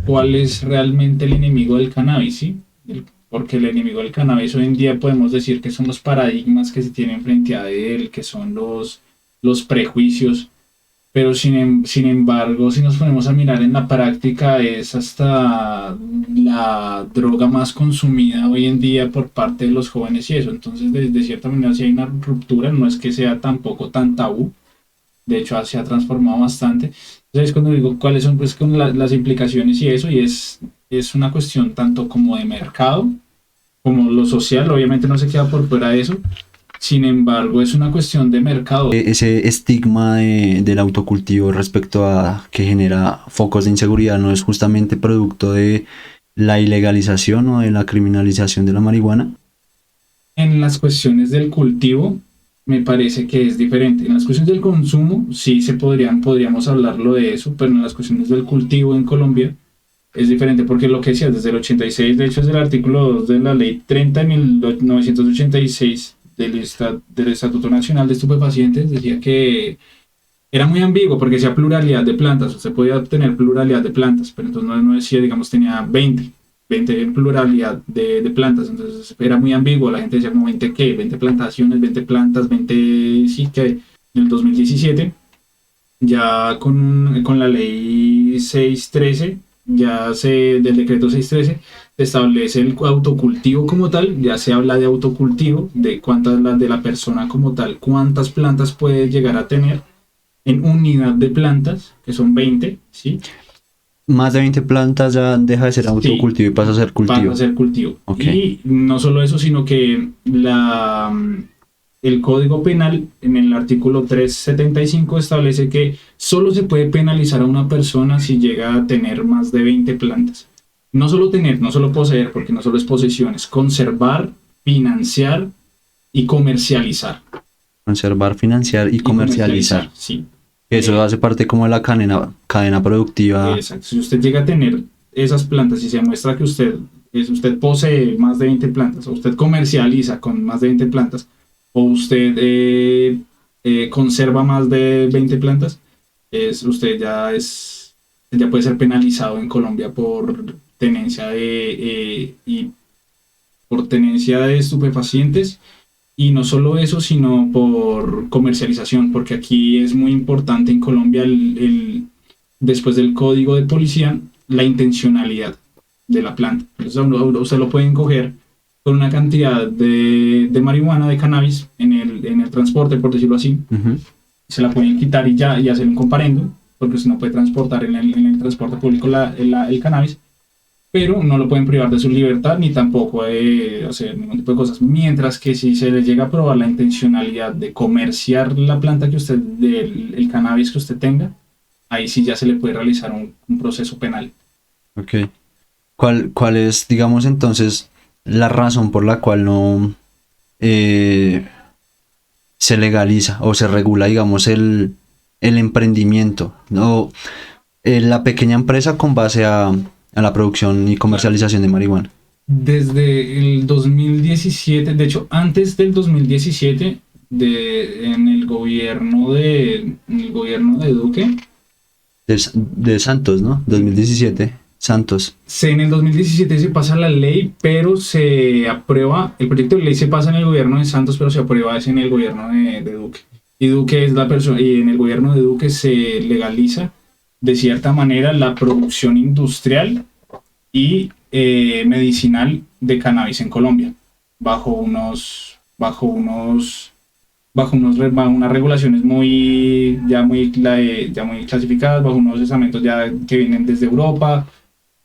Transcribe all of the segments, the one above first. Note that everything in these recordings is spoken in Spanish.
cuál es realmente el enemigo del cannabis, ¿sí? Porque el enemigo del cannabis hoy en día podemos decir que son los paradigmas que se tienen frente a él, que son los prejuicios, pero sin embargo, si nos ponemos a mirar en la práctica, es hasta la droga más consumida hoy en día por parte de los jóvenes y eso. Entonces, de cierta manera, si hay una ruptura, no es que sea tampoco tan tabú, de hecho se ha transformado bastante. Entonces, cuando digo cuáles son pues, con las implicaciones y eso, es una cuestión tanto como de mercado, como lo social, obviamente no se queda por fuera de eso. Sin embargo, es una cuestión de mercado. Ese estigma del autocultivo respecto a que genera focos de inseguridad no es justamente producto de la ilegalización o de la criminalización de la marihuana. En las cuestiones del cultivo, me parece que es diferente. En las cuestiones del consumo, sí podríamos hablarlo de eso, pero en las cuestiones del cultivo en Colombia es diferente, porque lo que decía desde el 86, de hecho es el artículo 2 de la ley 30 de 1986 del Estatuto Nacional de Estupefacientes, decía que era muy ambiguo porque decía pluralidad de plantas, usted podía obtener pluralidad de plantas, pero entonces no decía, digamos, tenía 20 en pluralidad de plantas, entonces era muy ambiguo, la gente decía como 20 qué, 20 plantaciones, 20 plantas, 20 sí que en el 2017 ya con la ley 613, del decreto 613, se establece el autocultivo como tal, ya se habla de autocultivo, de cuántas las de la persona como tal, cuántas plantas puede llegar a tener en unidad de plantas, que son 20, ¿sí? Más de 20 plantas ya deja de ser autocultivo, sí, y pasa a ser cultivo. Pasa a ser cultivo. Okay. Y no solo eso, sino que el Código Penal en el artículo 375 establece que solo se puede penalizar a una persona si llega a tener más de 20 plantas. No solo tener, no solo poseer, porque no solo es posesión, es conservar, financiar y comercializar. Conservar, financiar y comercializar. Sí. Eso hace parte como de la cadena productiva. Exacto. Si usted llega a tener esas plantas y se muestra que usted posee más de 20 plantas, o usted comercializa con más de 20 plantas, o usted conserva más de 20 plantas, usted ya puede ser penalizado en Colombia por tenencia de estupefacientes. Y no solo eso, sino por comercialización, porque aquí es muy importante en Colombia, después del código de policía, la intencionalidad de la planta. Entonces, usted lo pueden coger con una cantidad de marihuana, de cannabis, en el transporte, por decirlo así. Uh-huh. Se la pueden quitar y hacer un comparendo, porque usted no puede transportar en el transporte público el cannabis, pero no lo pueden privar de su libertad ni tampoco hacer ningún tipo de cosas. Mientras que si se le llega a probar la intencionalidad de comerciar la planta que usted, el cannabis que usted tenga, ahí sí ya se le puede realizar un proceso penal. Ok. ¿Cuál es, digamos, entonces, la razón por la cual no se legaliza o se regula, digamos, el emprendimiento, ¿no? La pequeña empresa con base a la producción y comercialización de marihuana? Desde el 2017, de hecho, antes del 2017, en el gobierno de Duque. De Santos, ¿no? 2017, Santos. En el 2017 se pasa la ley, pero se aprueba, el proyecto de ley se pasa en el gobierno de Santos, pero se aprueba es en el gobierno de Duque. Y Duque es la persona, y en el gobierno de Duque se legaliza de cierta manera la producción industrial y medicinal de cannabis en Colombia, bajo unas regulaciones muy clasificadas, bajo unos estamentos ya que vienen desde Europa,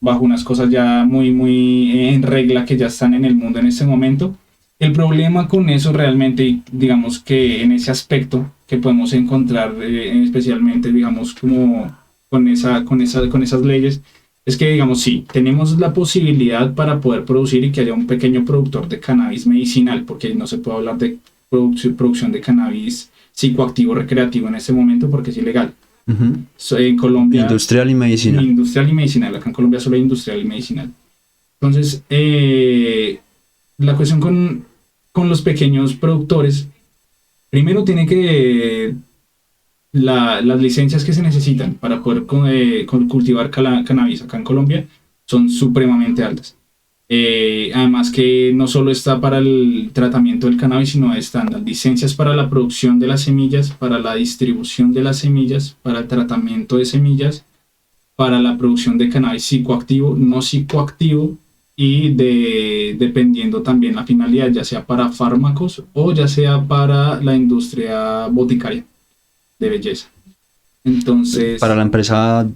bajo unas cosas ya muy en regla que ya están en el mundo en este momento. El problema con eso realmente, digamos que en ese aspecto que podemos encontrar especialmente, digamos, como con esas leyes, es que, digamos, sí, tenemos la posibilidad para poder producir y que haya un pequeño productor de cannabis medicinal, porque no se puede hablar de producción de cannabis psicoactivo recreativo en este momento porque es ilegal. Uh-huh. En Colombia, industrial y medicinal. Industrial y medicinal. Acá en Colombia solo hay industrial y medicinal. Entonces, la cuestión con los pequeños productores, primero tiene que las licencias que se necesitan para poder cultivar cannabis acá en Colombia son supremamente altas. Además que no solo está para el tratamiento del cannabis, sino están las licencias para la producción de las semillas, para la distribución de las semillas, para el tratamiento de semillas, para la producción de cannabis psicoactivo, no psicoactivo, y dependiendo también la finalidad, ya sea para fármacos o ya sea para la industria boticaria de belleza. Entonces, Para la empresa,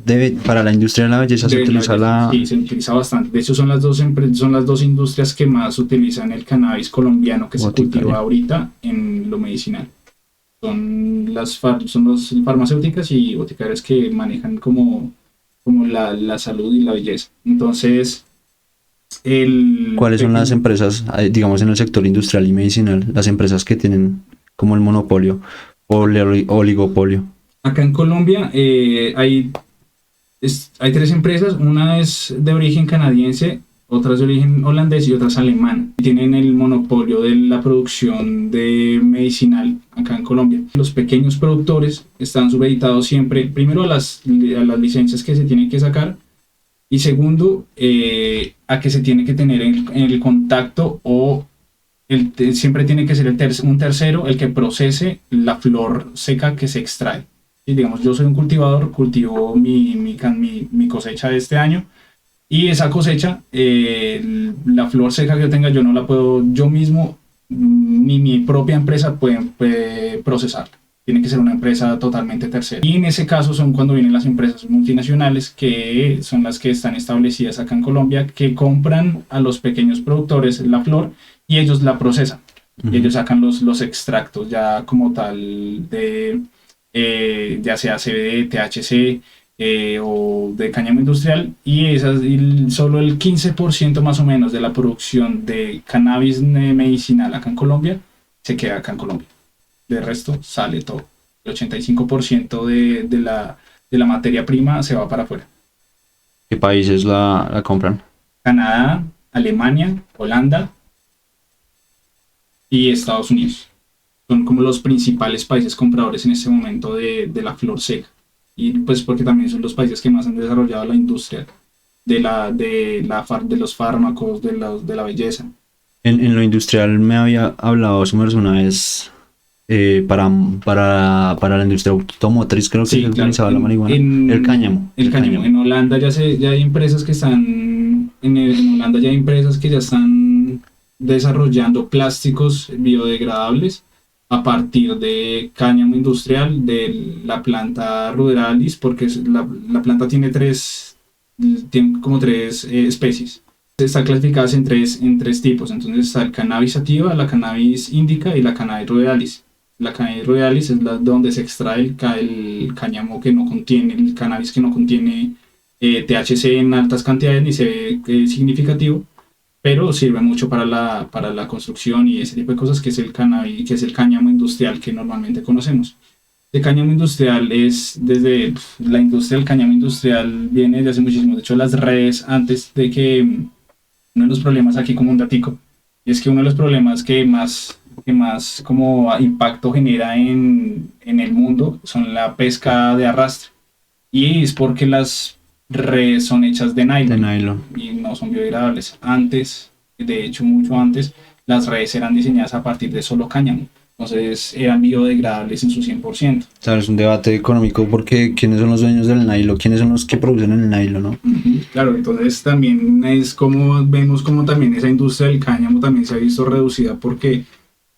para la industria de la belleza se utiliza la... Sí, se utiliza bastante. De hecho, son las dos industrias que más utilizan el cannabis colombiano que se cultiva ahorita en lo medicinal. Son las farmacéuticas y boticarias que manejan como la salud y la belleza. Entonces, ¿cuáles son las empresas, digamos, en el sector industrial y medicinal, las empresas que tienen como el monopolio o el oligopolio? Acá en Colombia hay 3 empresas, una es de origen canadiense, otra es de origen holandés y otra es alemana. Tienen el monopolio de la producción de medicinal acá en Colombia. Los pequeños productores están supeditados siempre, primero a las licencias que se tienen que sacar, y segundo, a que se tiene que tener en el contacto o siempre tiene que ser un tercero el que procese la flor seca que se extrae. Y digamos, yo soy un cultivador, cultivo mi cosecha de este año, y esa cosecha, la flor seca que yo tenga, yo no la puedo yo mismo, ni mi propia empresa puede procesarla. Tiene que ser una empresa totalmente tercera. Y en ese caso son cuando vienen las empresas multinacionales, que son las que están establecidas acá en Colombia, que compran a los pequeños productores la flor y ellos la procesan. Y ellos sacan los extractos ya como tal de ya sea CBD, THC o de cáñamo industrial, y solo el 15% más o menos de la producción de cannabis medicinal acá en Colombia se queda acá en Colombia. De resto sale todo. El 85% de la materia prima se va para afuera. ¿Qué países la compran? Canadá, Alemania, Holanda y Estados Unidos. Son como los principales países compradores en este momento de la flor seca. Y pues porque también son los países que más han desarrollado la industria de los fármacos, de la belleza. En lo industrial me había hablado Summers una vez para la industria automotriz, creo que Sí, se claro. utilizaba la marihuana. El cáñamo. El cáñamo. En Holanda ya hay empresas que están. En Holanda ya hay empresas que ya están desarrollando plásticos biodegradables a partir de cáñamo industrial de la planta ruderalis, porque la planta tiene como tres especies. Están clasificadas en tres tipos. Entonces está el cannabis sativa, la cannabis indica y la cannabis ruderalis. La cannabis ruderalis es donde se extrae el cáñamo que no contiene, el cannabis que no contiene THC en altas cantidades ni se ve significativo, pero sirve mucho para la construcción y ese tipo de cosas, que es el cannabis, que es el cáñamo industrial que normalmente conocemos. El cáñamo industrial la industria del cáñamo industrial viene desde hace muchísimo. De hecho, las redes, antes de que uno de los problemas aquí, como un datico, es que uno de los problemas que más como impacto genera en el mundo son la pesca de arrastre, y es porque las redes son hechas de nylon y no son biodegradables. Antes, de hecho mucho antes, las redes eran diseñadas a partir de solo cáñamo, entonces eran biodegradables en su 100%. Claro, es un debate económico porque ¿quiénes son los dueños del nylon? ¿Quiénes son los que producen el nylon, no? Claro, entonces también es como vemos como también esa industria del cáñamo también se ha visto reducida, porque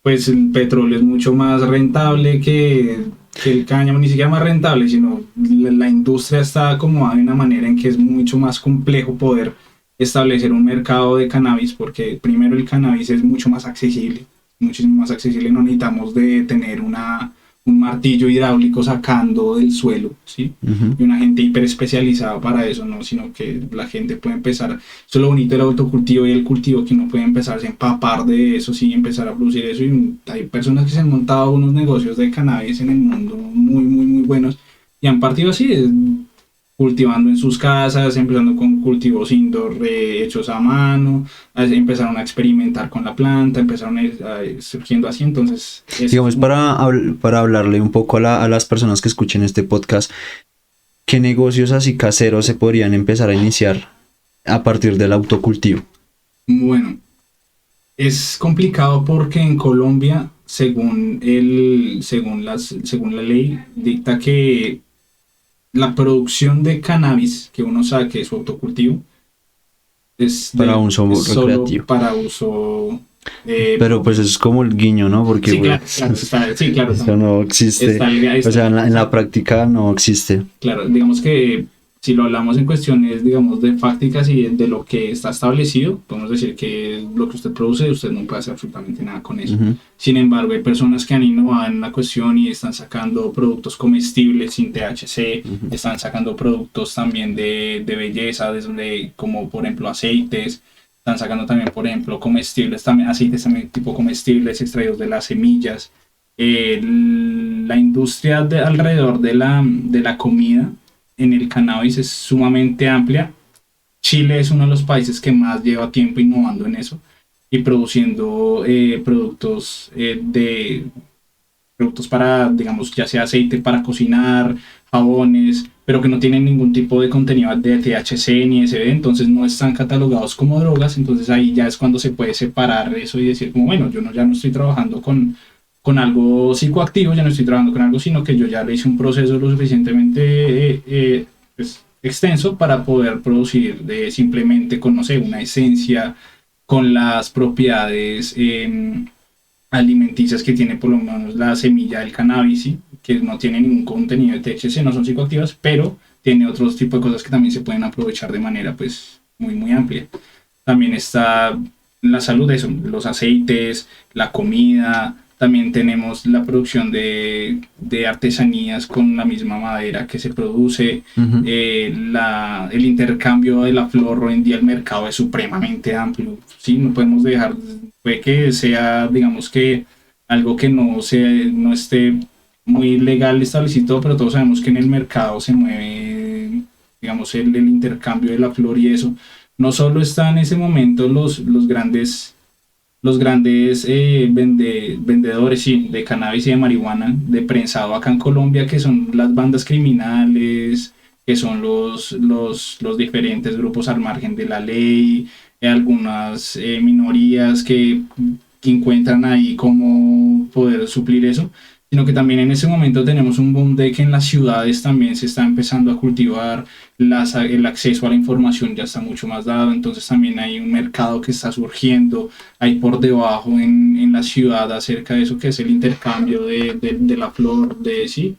pues el petróleo es mucho más rentable que el cáñamo, ni siquiera más rentable, sino la industria está acomodada de una manera en que es mucho más complejo poder establecer un mercado de cannabis, porque primero el cannabis es mucho más accesible, muchísimo más accesible. No necesitamos de tener un martillo hidráulico sacando del suelo, ¿sí? Y una gente hiper especializada para eso, ¿no? Sino que la gente puede empezar. Eso es lo bonito del autocultivo y el cultivo, que uno puede empezar a empapar de eso, sí, empezar a producir eso. Y hay personas que se han montado unos negocios de cannabis en el mundo muy, muy, muy buenos y han partido así cultivando en sus casas, empezando con cultivos indoor hechos a mano, empezaron a experimentar con la planta, empezaron surgiendo así, entonces Digamos, para hablarle un poco a las personas que escuchen este podcast, ¿qué negocios así caseros se podrían empezar a iniciar a partir del autocultivo? bueno, es complicado porque en Colombia, según la ley, dicta que la producción de cannabis que uno sabe que es su autocultivo es Para uso solo recreativo. para uso. Pero pues es como el guiño, ¿no? Porque Sí, güey, claro, sí, claro. eso no existe. O sea, en la práctica no existe. Claro, digamos que si lo hablamos en cuestiones, digamos, de fácticas y de lo que está establecido, podemos decir que lo que usted produce, usted no puede hacer absolutamente nada con eso. Ujú. Sin embargo, hay personas que han innovado en la cuestión y están sacando productos comestibles sin THC, están sacando productos también de belleza, como por ejemplo aceites, están sacando también, por ejemplo, comestibles, también aceites también tipo comestibles extraídos de las semillas. La industria alrededor de la comida en el cannabis es sumamente amplia. Chile es uno de los países que más lleva tiempo innovando en eso y produciendo productos para, digamos, ya sea aceite para cocinar, jabones, pero que no tienen ningún tipo de contenido de THC ni SD, entonces no están catalogados como drogas, entonces ahí ya es cuando se puede separar eso y decir como, bueno, ya no estoy trabajando con algo psicoactivo, ya no estoy trabajando con algo, sino que yo ya le hice un proceso lo suficientemente pues, extenso para poder producir simplemente con, no sé, una esencia, con las propiedades alimenticias que tiene por lo menos la semilla del cannabis, ¿sí? Que no tiene ningún contenido de THC, no son psicoactivas, pero tiene otros tipos de cosas que también se pueden aprovechar de manera pues muy, muy amplia. También está la salud de eso, los aceites, la comida, también tenemos la producción de artesanías con la misma madera que se produce. Ujú. El intercambio de la flor hoy en día el mercado es supremamente amplio. Sí, no podemos dejar, puede que sea, digamos que algo que no esté muy legal establecido, pero todos sabemos que en el mercado se mueve, digamos, el intercambio de la flor y eso. No solo están en ese momento los grandes vendedores sí, de cannabis y de marihuana de prensado acá en Colombia, que son las bandas criminales, que son los diferentes grupos al margen de la ley, algunas minorías que encuentran ahí cómo poder suplir eso, sino que también en ese momento tenemos un boom de que en las ciudades también se está empezando a cultivar, el acceso a la información ya está mucho más dado, entonces también hay un mercado que está surgiendo, hay por debajo en la ciudad acerca de eso que es el intercambio de la flor, sí,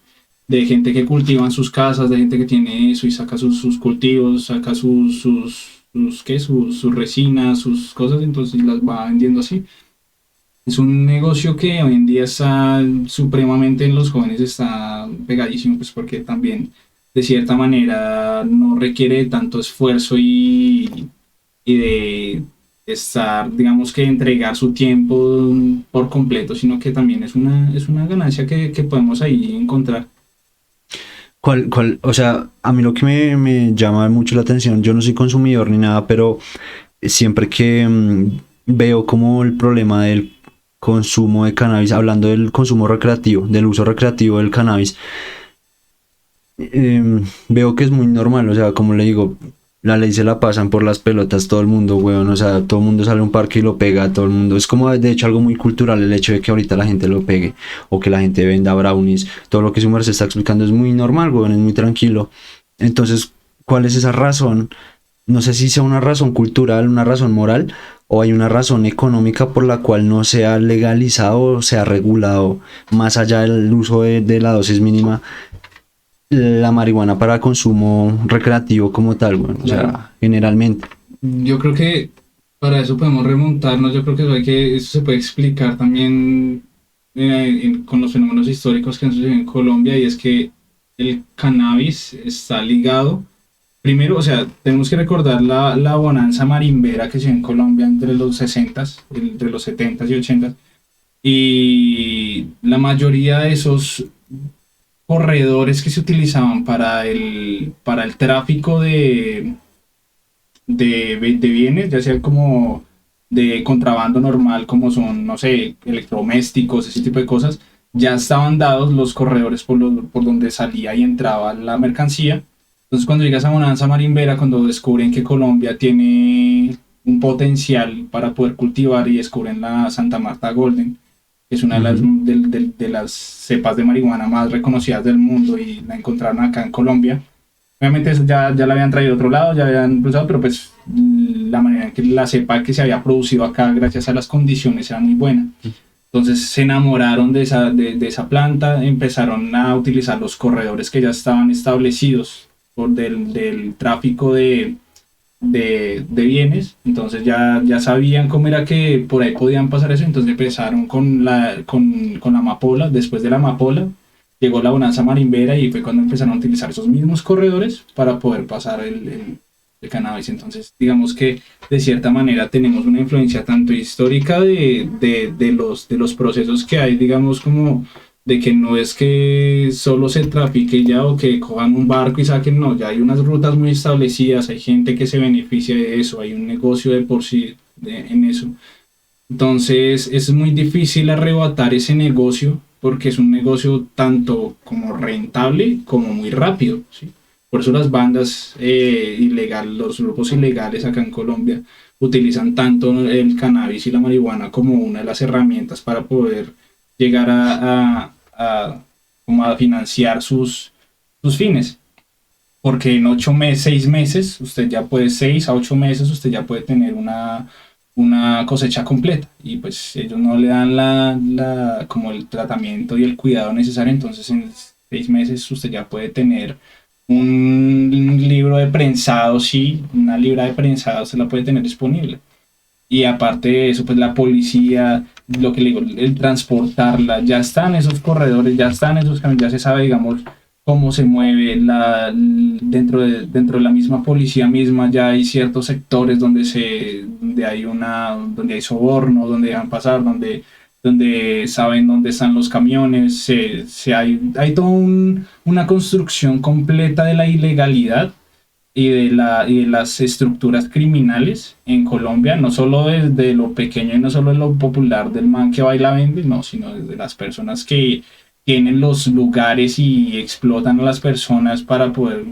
de gente que cultiva en sus casas, de gente que tiene eso y saca sus cultivos, saca sus resinas, sus cosas, entonces las va vendiendo así. Es un negocio que hoy en día está supremamente en los jóvenes, está pegadísimo, pues porque también de cierta manera no requiere de tanto esfuerzo y de estar, digamos que entregar su tiempo por completo, sino que también es una ganancia que podemos ahí encontrar. O sea, a mí lo que me llama mucho la atención, yo no soy consumidor ni nada, pero siempre que veo como el problema del consumo de cannabis, hablando del consumo recreativo, del uso recreativo del cannabis, veo que es muy normal, o sea, como le digo, la ley se la pasan por las pelotas todo el mundo, weón, o sea, todo el mundo sale a un parque y lo pega, todo el mundo, es como de hecho algo muy cultural el hecho de que ahorita la gente lo pegue, o que la gente venda brownies, todo lo que su merced está explicando es muy normal, weón, es muy tranquilo. Entonces, ¿cuál es esa razón? No sé si sea una razón cultural, una razón moral, o hay una razón económica por la cual no se ha legalizado o se ha regulado más allá del uso de la dosis mínima la marihuana para consumo recreativo como tal, bueno, o Claro. sea, generalmente. Yo creo que para eso podemos remontarnos, yo creo que eso se puede explicar también con los fenómenos históricos que han sucedido en Colombia y es que el cannabis está ligado. Primero, o sea, tenemos que recordar la bonanza marimbera que se dio en Colombia entre los 60s, entre los 70s y 80s, y la mayoría de esos corredores que se utilizaban para el tráfico de bienes, ya sea como de contrabando normal, como son, no sé, electrodomésticos, ese tipo de cosas, ya estaban dados los corredores por donde salía y entraba la mercancía. Entonces, cuando llegas a Bonanza Marimbera, cuando descubren que Colombia tiene un potencial para poder cultivar y descubren la Santa Marta Golden, que es una de las cepas de marihuana más reconocidas del mundo y la encontraron acá en Colombia. Obviamente eso ya la habían traído de otro lado, ya habían cruzado, pero pues la manera en que la cepa que se había producido acá gracias a las condiciones era muy buena. Entonces se enamoraron de esa planta, empezaron a utilizar los corredores que ya estaban establecidos del tráfico de bienes. Entonces ya sabían cómo era que por ahí podían pasar eso. Entonces empezaron con la amapola. Después de la amapola llegó la bonanza marimbera y fue cuando empezaron a utilizar esos mismos corredores para poder pasar el cannabis. Entonces digamos que de cierta manera tenemos una influencia tanto histórica de los procesos que hay, digamos, como de que no es que solo se trafique ya o que cojan un barco y saquen, no, ya hay unas rutas muy establecidas, hay gente que se beneficia de eso, hay un negocio de por sí en eso. Entonces es muy difícil arrebatar ese negocio porque es un negocio tanto como rentable como muy rápido, ¿sí? Por eso las bandas los grupos ilegales acá en Colombia utilizan tanto el cannabis y la marihuana como una de las herramientas para poder llegar como a financiar sus fines. Porque en 6 meses, usted ya puede, 6 a 8 meses, usted ya puede tener una cosecha completa. Y pues ellos no le dan como el tratamiento y el cuidado necesario. Entonces en 6 meses usted ya puede tener un libro de prensado, sí, una libra de prensado usted la puede tener disponible. Y aparte de eso, pues la policía, lo que le digo, el transportarla, ya están esos corredores, ya están esos caminos, ya se sabe, digamos, cómo se mueve dentro de la misma policía misma, ya hay ciertos sectores donde hay soborno, donde dejan pasar, donde saben dónde están los camiones, hay toda una construcción completa de la ilegalidad y de las estructuras criminales en Colombia, no solo desde lo pequeño y no solo de lo popular del man que baila vende, no, sino desde las personas que tienen los lugares y explotan a las personas para poder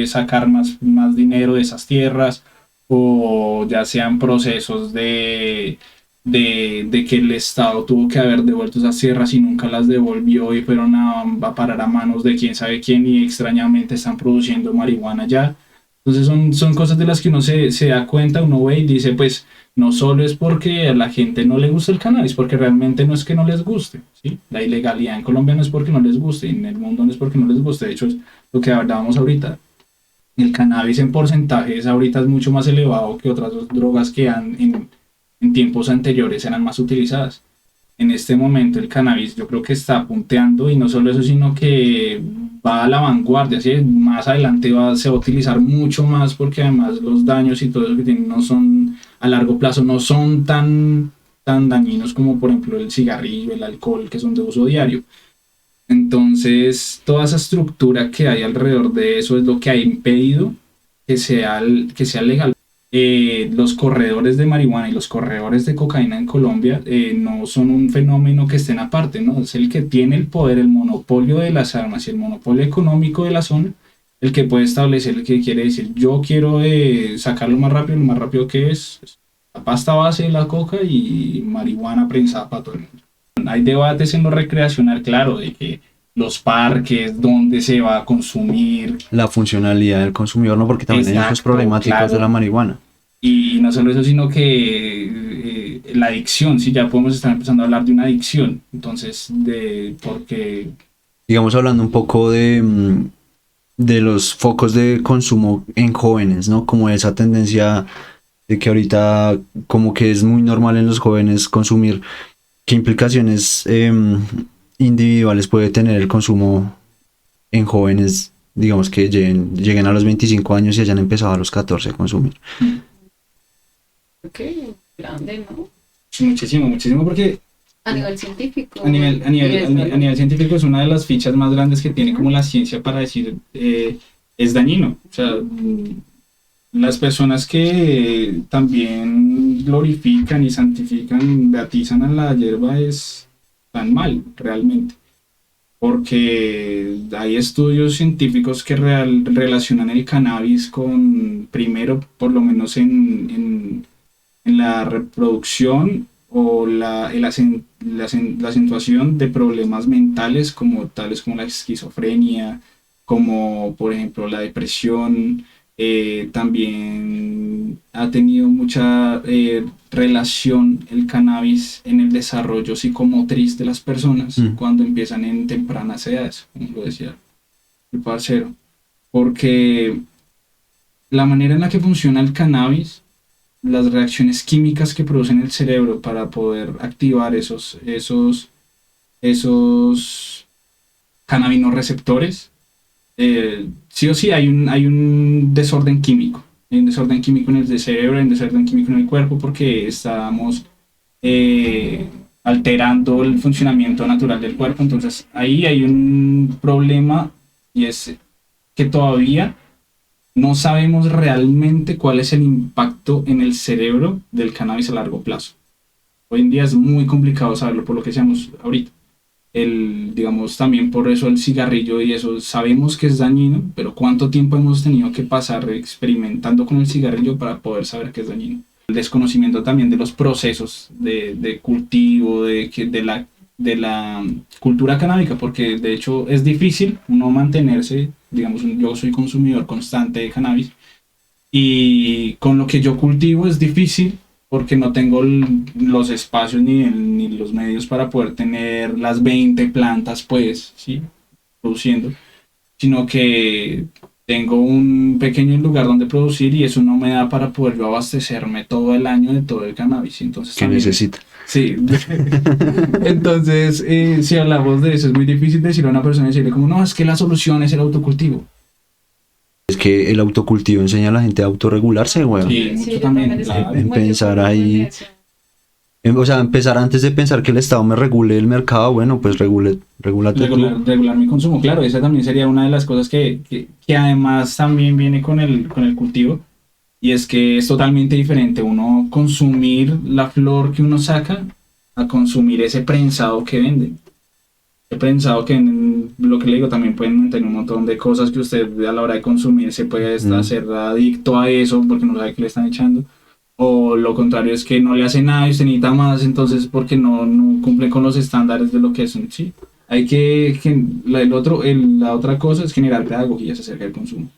sacar más dinero de esas tierras, o ya sean procesos de que el Estado tuvo que haber devuelto esas tierras y nunca las devolvió y fueron a parar a manos de quién sabe quién y extrañamente están produciendo marihuana ya. Entonces son cosas de las que uno se da cuenta, uno ve y dice, pues no solo es porque a la gente no le gusta el cannabis, porque realmente no es que no les guste, ¿sí? La ilegalidad en Colombia no es porque no les guste, en el mundo no es porque no les guste, de hecho es lo que hablábamos ahorita. El cannabis en porcentajes ahorita es mucho más elevado que otras drogas que en tiempos anteriores eran más utilizadas. En este momento el cannabis yo creo que está punteando y no solo eso, sino que va a la vanguardia, ¿sí? Más adelante se va a utilizar mucho más porque además los daños y todo eso que tienen no son a largo plazo, no son tan dañinos como por ejemplo el cigarrillo, el alcohol, que son de uso diario. Entonces toda esa estructura que hay alrededor de eso es lo que ha impedido que sea legal. Los corredores de marihuana y los corredores de cocaína en Colombia no son un fenómeno que estén aparte, ¿no? Es el que tiene el poder, el monopolio de las armas y el monopolio económico de la zona, el que puede establecer, el que quiere decir, yo quiero sacarlo lo más rápido que es la pasta base de la coca y marihuana prensada para todo el mundo. Hay debates en lo recreacional, claro, de que los parques, dónde se va a consumir. La funcionalidad del consumidor, ¿no? Porque también hay muchos problemáticos de la marihuana. Y no solo eso, sino que la adicción, sí, ya podemos estar empezando a hablar de una adicción. Entonces, porque... Digamos, hablando un poco de los focos de consumo en jóvenes, ¿no? Como esa tendencia de que ahorita como que es muy normal en los jóvenes consumir. ¿Qué implicaciones individuales puede tener el consumo en jóvenes, digamos, que lleguen a los 25 años y hayan empezado a los 14 a consumir? Ok, grande, ¿no? Muchísimo, muchísimo, porque A nivel científico. A nivel científico es una de las fichas más grandes que tiene como la ciencia para decir es dañino. O sea, las personas que también glorifican y santifican, beatizan a la hierba están mal, realmente. Porque hay estudios científicos que relacionan el cannabis con, primero, por lo menos en la reproducción o la acentuación de problemas mentales como tales como la esquizofrenia, como por ejemplo la depresión. También ha tenido mucha relación el cannabis en el desarrollo psicomotriz de las personas cuando empiezan en tempranas edades, como lo decía el parcero, porque la manera en la que funciona el cannabis, las reacciones químicas que produce en el cerebro para poder activar esos cannabinoreceptores, sí o sí hay un desorden químico. Hay un desorden químico en el cerebro, hay un desorden químico en el cuerpo porque estamos alterando el funcionamiento natural del cuerpo. Entonces ahí hay un problema y es que todavía no sabemos realmente cuál es el impacto en el cerebro del cannabis a largo plazo. Hoy en día es muy complicado saberlo por lo que decíamos ahorita. Digamos, también por eso el cigarrillo y eso, sabemos que es dañino, pero ¿cuánto tiempo hemos tenido que pasar experimentando con el cigarrillo para poder saber que es dañino? El desconocimiento también de los procesos de cultivo, de la cultura canábica, porque de hecho es difícil uno mantenerse, digamos, yo soy consumidor constante de cannabis y con lo que yo cultivo es difícil porque no tengo los espacios ni los medios para poder tener las 20 plantas, pues, ¿sí? Produciendo, sino que tengo un pequeño lugar donde producir y eso no me da para poder yo abastecerme todo el año de todo el cannabis. Entonces, ¿Qué necesita? Sí. Entonces, si hablamos de eso, es muy difícil decirle a una persona, decirle como, no, es que la solución es el autocultivo. Es que el autocultivo enseña a la gente a autorregularse, weón. Sí, mucho también, claro. Empezar ahí. O sea, empezar antes de pensar que el Estado me regule el mercado, bueno, pues regúlate tú. Regular mi consumo, claro, esa también sería una de las cosas que además también viene con el cultivo, y es que es totalmente diferente uno consumir la flor que uno saca a consumir ese prensado que venden. El prensado que venden, lo que le digo, también pueden tener un montón de cosas que usted a la hora de consumir se puede hacer adicto a eso porque no sabe qué le están echando. O lo contrario es que no le hace nada y usted necesita más, entonces porque no cumple con los estándares de lo que es, sí. Hay la otra cosa es generar pedagogías acerca del consumo.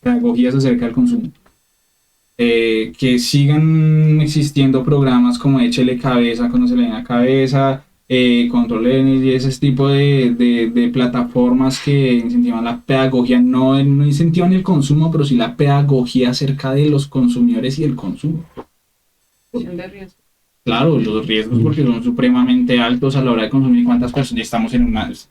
Pedagogías acerca del consumo. Que sigan existiendo programas como Échele Cabeza cuando se le den la cabeza, Control y ese tipo de plataformas que incentivan la pedagogía, no incentivan el consumo, pero sí la pedagogía acerca de los consumidores y el consumo. Claro, los riesgos porque son supremamente altos a la hora de consumir. ¿Cuántas personas estamos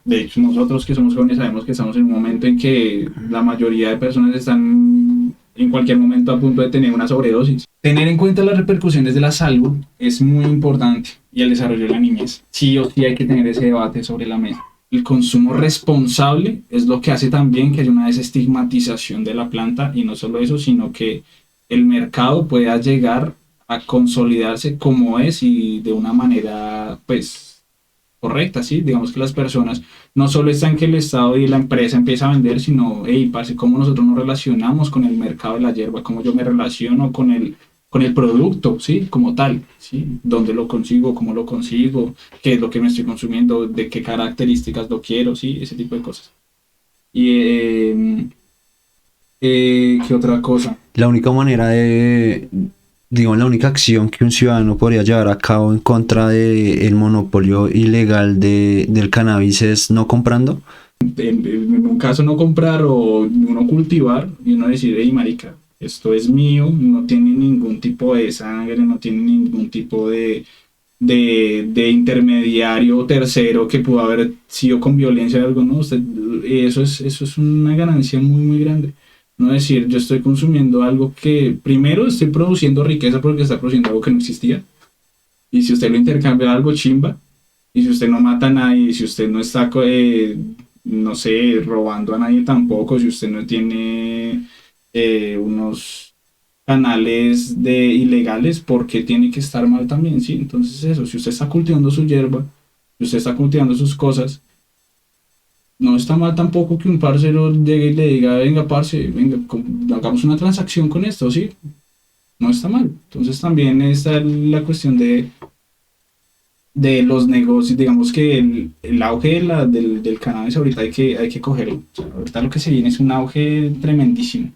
de hecho, nosotros que somos jóvenes sabemos que estamos en un momento en que la mayoría de personas están en cualquier momento a punto de tener una sobredosis? Tener en cuenta las repercusiones de la salud es muy importante y el desarrollo de la niñez. Sí o sí hay que tener ese debate sobre la mesa. El consumo responsable es lo que hace también que haya una desestigmatización de la planta y no solo eso, sino que el mercado pueda llegar a consolidarse como es y de una manera pues correcta, ¿sí? Digamos que las personas no solo están que el Estado y la empresa empieza a vender, sino, hey, parce, cómo nosotros nos relacionamos con el mercado de la hierba, cómo yo me relaciono con el producto, ¿sí? Como tal, ¿sí? ¿Dónde lo consigo? ¿Cómo lo consigo? ¿Qué es lo que me estoy consumiendo? ¿De qué características lo quiero? ¿Sí? Ese tipo de cosas. Y, ¿qué otra cosa? La única manera la única acción que un ciudadano podría llevar a cabo en contra del monopolio ilegal del cannabis es no comprando. En un caso no comprar o uno cultivar y uno decir, hey marica, esto es mío, no tiene ningún tipo de sangre, no tiene ningún tipo de intermediario tercero que pudo haber sido con violencia de algo, ¿no? Eso es una ganancia muy muy grande. No decir, yo estoy consumiendo algo que primero estoy produciendo riqueza porque está produciendo algo que no existía Y si usted lo intercambia algo chimba, y si usted no mata a nadie, y si usted no está, no sé, robando a nadie tampoco, si usted no tiene unos canales de ilegales, ¿por qué tiene que estar mal también? Sí, entonces eso, si usted está cultivando su hierba, si usted está cultivando sus cosas, no está mal tampoco que un parcero llegue y le diga, venga, parce, venga, hagamos una transacción con esto, ¿sí? No está mal. Entonces también está la cuestión de los negocios, digamos que el auge del cannabis ahorita hay que cogerlo. O sea, ahorita lo que se viene es un auge tremendísimo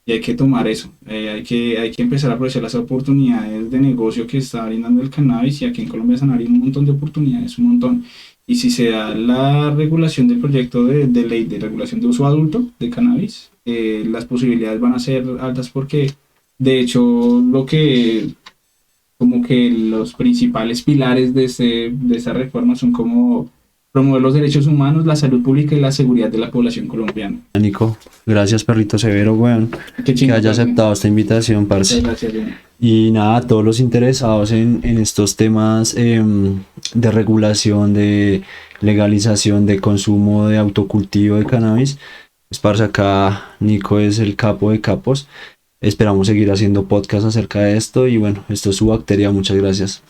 y hay que tomar eso. Hay que empezar a aprovechar las oportunidades de negocio que está brindando el cannabis y aquí en Colombia se han abierto un montón de oportunidades, un montón. Y si se da la regulación del proyecto de ley de regulación de uso adulto de cannabis, las posibilidades van a ser altas porque de hecho lo que como que los principales pilares de esta reforma son como promover los derechos humanos, la salud pública y la seguridad de la población colombiana. Nico, gracias perrito severo, weón, Qué que chingón, haya parce. aceptado esta invitación, parce. Gracias, León. Y nada, a todos los interesados en estos temas de regulación, de legalización, de consumo, de autocultivo de cannabis, pues parce, acá Nico es el capo de capos. Esperamos seguir haciendo podcast acerca de esto y bueno, esto es su bacteria, muchas gracias.